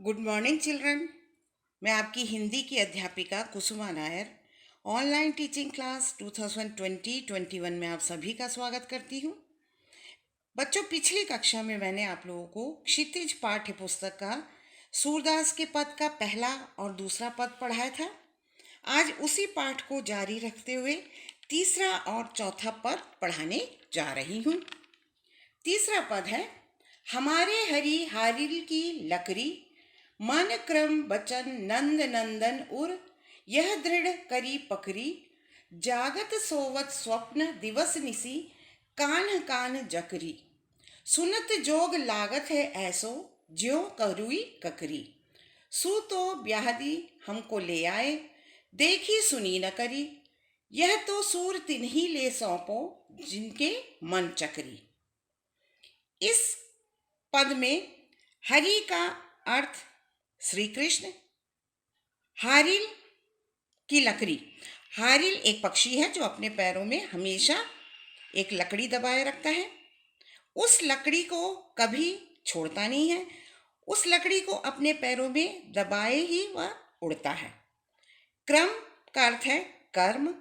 Good morning children. मैं आपकी हिंदी की अध्यापिका कुसुमा नायर ऑनलाइन टीचिंग क्लास 2020-21 में आप सभी का स्वागत करती हूँ। बच्चों, पिछली कक्षा में मैंने आप लोगों को क्षितिज पाठ्य पुस्तक का सूरदास के पद का पहला और दूसरा पद पढ़ाया था। आज उसी पाठ को जारी रखते हुए तीसरा और चौथा पद पढ़ाने जा रही हूँ। तीसरा पद है, हमारे हरि हारिल की लकड़ी, मन क्रम बचन नंद नंदन उर, यह दृढ़ करी पकड़ी, जागत सोवत स्वप्न दिवस निसी, कान कान जकरी, सुनत जोग लागत है ऐसो, ज्यों करुई ककरी, सू तो ब्याहदी हमको ले आए, देखी सुनी न करी, यह तो सूर तिन्ही ले सौंपो, जिनके मन चकरी। इस पद में हरि का अर्थ श्री कृष्ण, हारिल की लकड़ी। हारिल एक पक्षी है जो अपने पैरों में हमेशा एक लकड़ी दबाए रखता है। उस लकड़ी को कभी छोड़ता नहीं है, उस लकड़ी को अपने पैरों में दबाए ही वह उड़ता है। क्रम का अर्थ है कर्म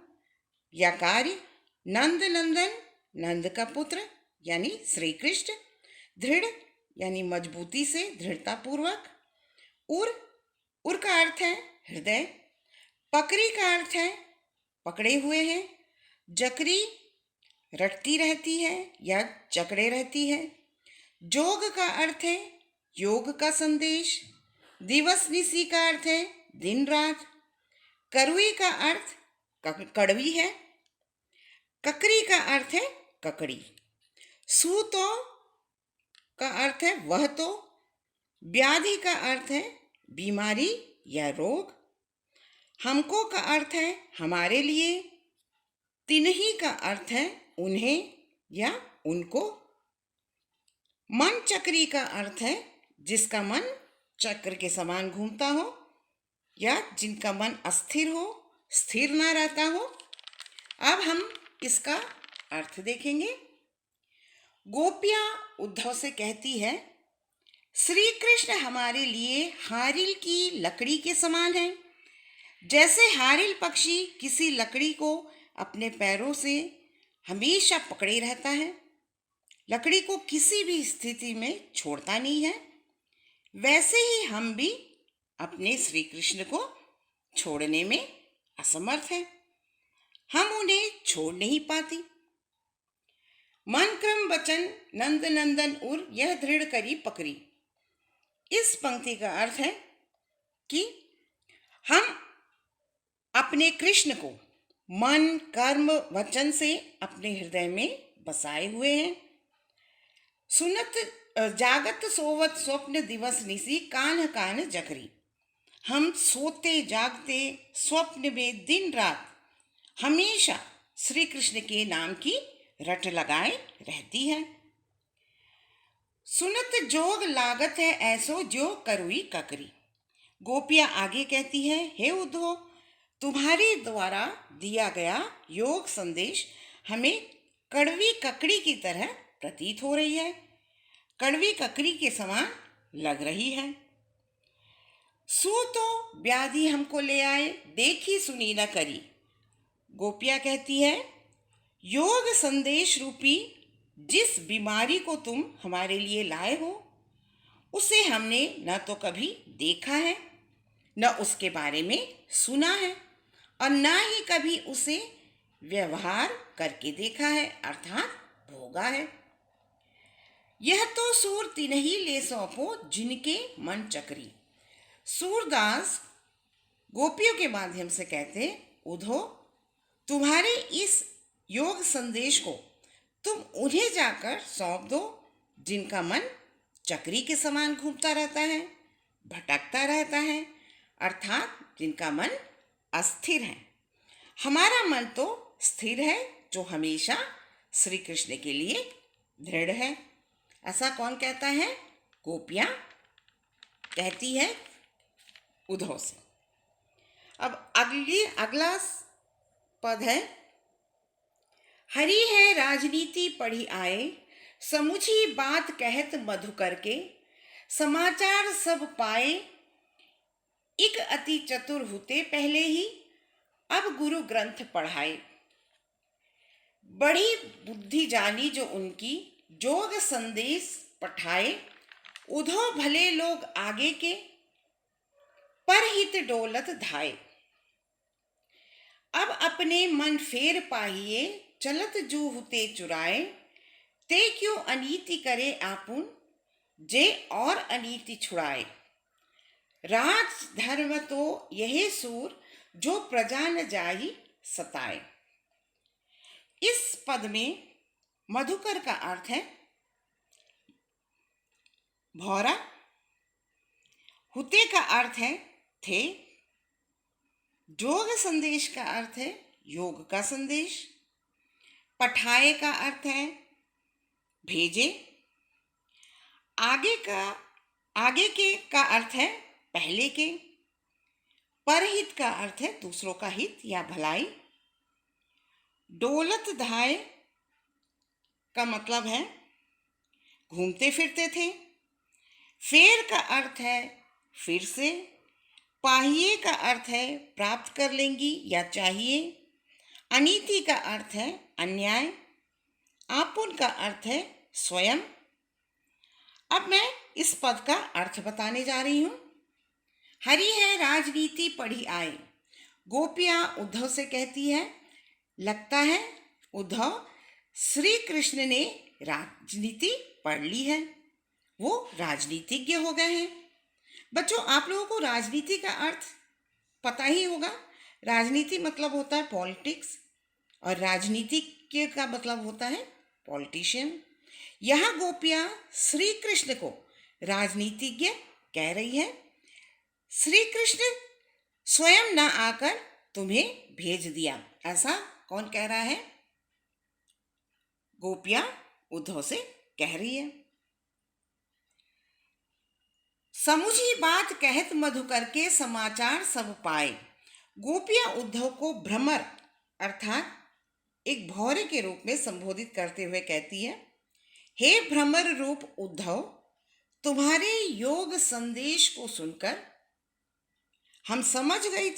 या कार्य। नंद नंदन, नंद का पुत्र यानी श्री कृष्ण। दृढ़ यानी मजबूती से, दृढ़ता पूर्वक। उर का अर्थ है हृदय। पकड़ी का अर्थ है पकड़े हुए हैं। जकरी रटती रहती है या जकड़े रहती है। जोग का अर्थ है योग का संदेश। दिवस निसी का अर्थ है दिन रात। करुई का अर्थ कड़वी है। ककरी का अर्थ है ककड़ी। सू तो का अर्थ है वह तो। व्याधि का अर्थ है बीमारी या रोग। हमको का अर्थ है हमारे लिए। तिन्ही का अर्थ है उन्हें या उनको। मन चक्री का अर्थ है जिसका मन चक्र के समान घूमता हो या जिनका मन अस्थिर हो, स्थिर ना रहता हो। अब हम इसका अर्थ देखेंगे। गोपियाँ उद्धव से कहती है, श्री कृष्ण हमारे लिए हारिल की लकड़ी के समान है। जैसे हारिल पक्षी किसी लकड़ी को अपने पैरों से हमेशा पकड़े रहता है, लकड़ी को किसी भी स्थिति में छोड़ता नहीं है, वैसे ही हम भी अपने श्री कृष्ण को छोड़ने में असमर्थ हैं। हम उन्हें छोड़ नहीं पाती। मन क्रम वचन नंद नंदन उर, यह दृढ़ करी पकड़ी। इस पंक्ति का अर्थ है कि हम अपने कृष्ण को मन कर्म वचन से अपने हृदय में बसाए हुए हैं। सुनत जागत सोवत स्वप्न दिवस निसी, कान कान जकरी। हम सोते जागते स्वप्न में दिन रात हमेशा श्री कृष्ण के नाम की रट लगाए रहती है। सुनत जोग लागत है ऐसो, जो करुई ककरी। गोपियां आगे कहती है, हे उद्धव, तुम्हारे द्वारा दिया गया योग संदेश हमें कड़वी ककड़ी की तरह प्रतीत हो रही है, कड़वी ककड़ी के समान लग रही है। सू तो व्याधि हमको ले आए, देखी सुनी न करी। गोपियां कहती है, योग संदेश रूपी जिस बीमारी को तुम हमारे लिए लाए हो, उसे हमने न तो कभी देखा है, न उसके बारे में सुना है, और न ही कभी उसे व्यवहार करके देखा है, अर्थात भोगा है। यह तो सूर तिन्ही ले सौंपो, जिनके मन चकरी। सूरदास गोपियों के माध्यम से कहते, उद्धव, तुम्हारे इस योग संदेश को तुम उन्हें जाकर सौंप दो, जिनका मन चक्री के समान घूमता रहता है, भटकता रहता है, अर्थात जिनका मन अस्थिर है। हमारा मन तो स्थिर है, जो हमेशा श्री कृष्ण के लिए दृढ़ है। ऐसा कौन कहता है? गोपियाँ कहती है उद्धव से। अब अगला पद है, हरि है राजनीति पढ़ी आए, समुझी बात कहत मधुकर के, समाचार सब पाए इक अति चतुर हुते पहले ही, अब गुरु ग्रंथ पढ़ाए। बड़ी बुद्धि जानी जो उनकी, जोग संदेश पठाए। उधो भले लोग आगे के, पर हित डोलत धाए। अब अपने मन फेर पाहिए, चलत जू हुते चुराए। ते क्यों अनीति करे आपुन, जे और अनीति छुड़ाए। राज धर्म तो यही सूर, जो प्रजा न जाहि सताए। इस पद में मधुकर का अर्थ है भौरा, हुते का अर्थ है थे, जोग संदेश का अर्थ है योग का संदेश, पठाए का अर्थ है भेजे, आगे के का अर्थ है पहले के, परहित का अर्थ है दूसरों का हित या भलाई, डोलत धाए का मतलब है घूमते फिरते थे, फेर का अर्थ है फिर से, पाहिए का अर्थ है प्राप्त कर लेंगी या चाहिए, अनीति का अर्थ है अन्याय, आपुन का अर्थ है स्वयं। अब मैं इस पद का अर्थ बताने जा रही हूं। हरि है राजनीति पढ़ी आए। गोपियां उद्धव से कहती है, लगता है उद्धव श्री कृष्ण ने राजनीति पढ़ ली है, वो राजनीतिज्ञ हो गए हैं। बच्चों, आप लोगों को राजनीति का अर्थ पता ही होगा। राजनीति मतलब होता है पॉलिटिक्स और राजनीतिज्ञ का मतलब होता है पॉलिटिशियन। यहाँ गोपियाँ श्री कृष्ण को राजनीतिज्ञ कह रही है। श्री कृष्ण स्वयं न आकर तुम्हें भेज दिया, ऐसा कौन कह रहा है? गोपियाँ उद्धव से कह रही है। समुझी बात कहत मधुकर के, समाचार सब पाए। गोपियां उद्धव को भ्रमर अर्थात एक भौरे के रूप में संबोधित करते हुए कहती है, हे भ्रमर रूप उद्धव, तुम्हारे योग संदेश को सुनकर हम समझ गई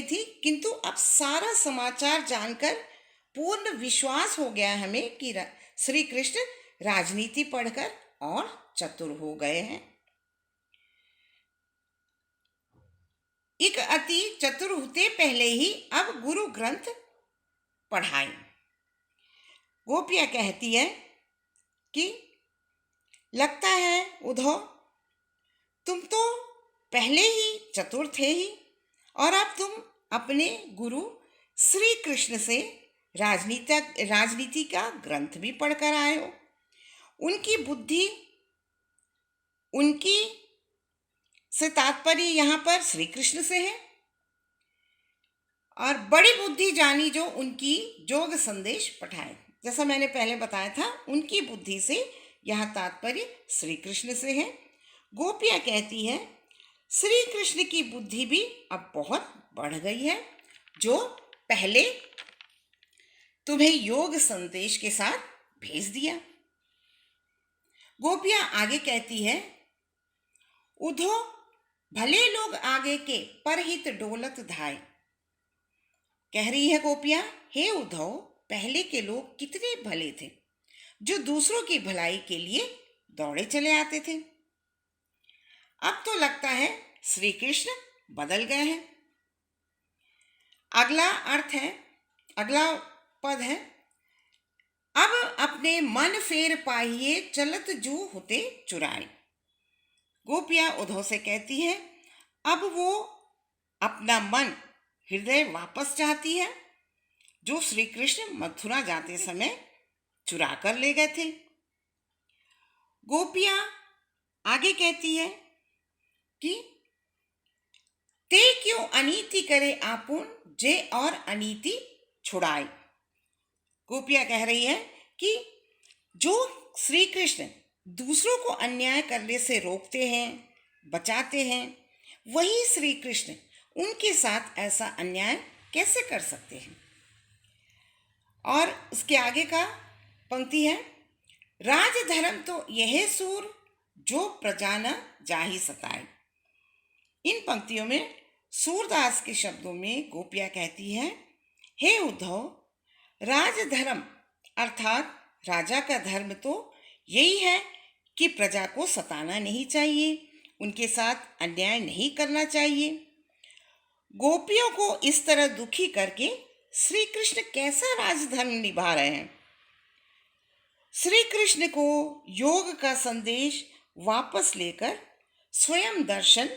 थी, किंतु अब सारा समाचार जानकर पूर्ण विश्वास हो गया हमें कि श्री कृष्ण राजनीति पढ़कर और चतुर हो गए हैं। एक अति चतुर होते पहले ही, अब गुरु ग्रंथ पढ़ाए। गोपियां कहती है कि लगता है उद्धव तुम तो पहले ही चतुर थे ही, और अब तुम अपने गुरु श्री कृष्ण से राजनीति का ग्रंथ भी पढ़कर आए हो। उनकी बुद्धि, उनकी से तात्पर्य यहाँ पर श्री कृष्ण से है, और बड़ी बुद्धि जानी जो उनकी जोग संदेश पठाए। जैसा मैंने पहले बताया था, उनकी बुद्धि से यहाँ तात्पर्य श्री कृष्ण से है। गोपियाँ कहती है श्री कृष्ण की बुद्धि भी अब बहुत बढ़ गई है, जो पहले तुम्हें योग संदेश के साथ भेज दिया। गोपियां आगे कहती है, उद्धव भले लोग आगे के, परहित डोलत धाय। कह रही है गोपियां, हे उद्धव, पहले के लोग कितने भले थे, जो दूसरों की भलाई के लिए दौड़े चले आते थे। अब तो लगता है श्री कृष्ण बदल गए हैं। अगला पद है, अब अपने मन फेर पाहिए, चलत जू होते चुराए। गोपियां उद्धव से कहती है, अब वो अपना मन हृदय वापस चाहती है, जो श्री कृष्ण मथुरा जाते समय चुरा कर ले गए थे। गोपियां आगे कहती है कि ते क्यों अनीति करे आपुन, जे और अनीति छुड़ाए। गोपियां कह रही है कि जो श्री कृष्ण दूसरों को अन्याय करने से रोकते हैं, बचाते हैं, वही श्री कृष्ण उनके साथ ऐसा अन्याय कैसे कर सकते हैं। और उसके आगे का पंक्ति है, राज धर्म तो यह सूर, जो प्रजा न जाहि सताए। इन पंक्तियों में सूरदास के शब्दों में गोपियां कहती है, हे उद्धव, राजधर्म अर्थात राजा का धर्म तो यही है कि प्रजा को सताना नहीं चाहिए, उनके साथ अन्याय नहीं करना चाहिए। गोपियों को इस तरह दुखी करके श्री कृष्ण कैसा राजधर्म निभा रहे हैं? श्री कृष्ण को योग का संदेश वापस लेकर स्वयं दर्शन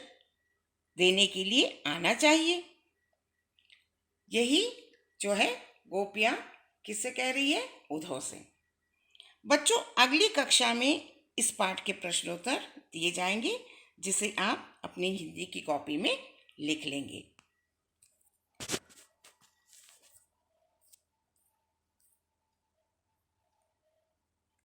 देने के लिए आना चाहिए। यही जो है गोपियां किससे कह रही है? उद्धव से। बच्चों, अगली कक्षा में इस पाठ के प्रश्नोत्तर दिए जाएंगे, जिसे आप अपनी हिंदी की कॉपी में लिख लेंगे।